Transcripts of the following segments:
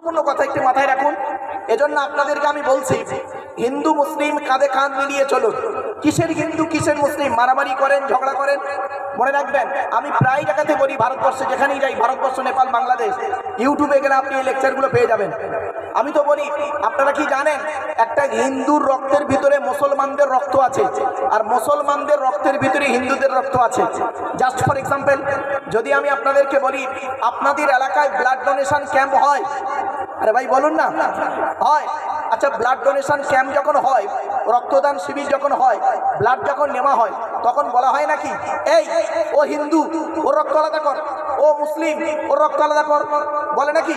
গুরুত্বপূর্ণ কথা একটি মাথায় রাখুন। এজন্য আপনাদেরকে আমি বলছি, হিন্দু মুসলিম কাঁধে কাঁধ মিলিয়ে চলুন। কিসের হিন্দু কিসের মুসলিম, মারামারি করেন, ঝগড়া করেন, মনে রাখবেন আমি প্রায় জায়গাতে বলি, ভারতবর্ষে যেখানেই যাই, ভারতবর্ষ, নেপাল, বাংলাদেশ, ইউটিউবে গেলে আপনি এই লেকচারগুলো পেয়ে যাবেন। আমি তো বলি, আপনারা কি জানেন একটা হিন্দুর রক্তের ভিতরে মুসলমানদের রক্ত আছে, আর মুসলমানদের রক্তের ভিতরে হিন্দুদের রক্ত আছে। জাস্ট ফর এক্সাম্পল, যদি আমি আপনাদেরকে বলি আপনাদের এলাকায় ব্লাড ডোনেশন ক্যাম্প হয়, আরে ভাই বলুন না, হয়? আচ্ছা, ব্লাড ডোনেশন ক্যাম্প যখন হয়, রক্তদান শিবির যখন হয়, ব্লাড যখন নেওয়া হয়, তখন বলা হয় নাকি এই ও হিন্দু ওর রক্ত আলাদা কর, ও মুসলিম ওর রক্ত আলাদা কর, বলে নাকি?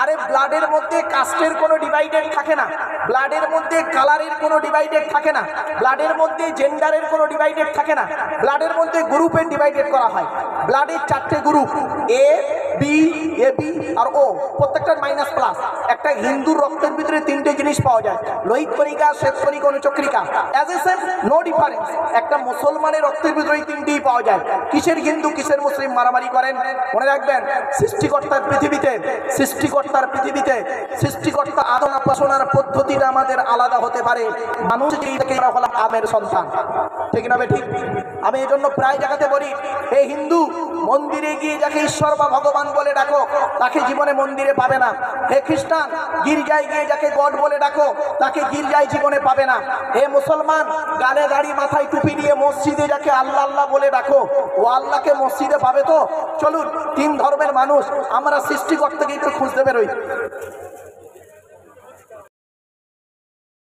আরে ব্লাডের মধ্যে কাস্টের কোনো ডিভাইডেড থাকে না, ব্লাডের মধ্যে কালারের কোনো ডিভাইডেড থাকে না, ব্লাডের মধ্যে জেন্ডারের কোনো ডিভাইডেড থাকে না, ব্লাডের মধ্যে গ্রুপের ডিভাইডেড করা হয়। ব্লাডের 4টে group, A B, A B আর ও, প্রত্যেকটার মাইনাস প্লাস। একটা হিন্দুর রক্তের ভিতরে 3টে জিনিস পাওয়া যায়, লোহিত কণিকা, শ্বেত কণিকা, অনুচক্রিকা, as a same, no difference. একটা মুসলমানের রক্তের ভিতরে 3টেই পাওয়া যায়। কিসের হিন্দু কিসের মুসলিম মারামারি করেন? মনে রাখবেন, সৃষ্টিকর্তার পৃথিবীতে, সৃষ্টিকর্তা আদনা পাশনার পদ্ধতিটা আমাদের আলাদা হতে পারে। মানুষ হল আমের সন্তান, ঠিক না? ঠিক। আমি এই জন্য প্রায় জায়গাতে বলি, হে হিন্দু, মন্দিরে গিয়ে যাকে ঈশ্বর বা ভগবান বলে ডাকো, তাকে জীবনে মন্দিরে পাবে না। হে খ্রিস্টান, গির্জায় গিয়ে যাকে গড বলে ডাকো, তাকে গির্জায় জীবনে পাবে না। হে মুসলমান, গালে দাড়ি মাথায় টুপি দিয়ে মসজিদে যাকে আল্লাহ আল্লাহ বলে ডাকো, ও আল্লাহকে মসজিদে পাবে তো? চলুন, 3 ধর্মের মানুষ আমরা সৃষ্টিকর্তাকে একটু খুঁজতে বেরোই।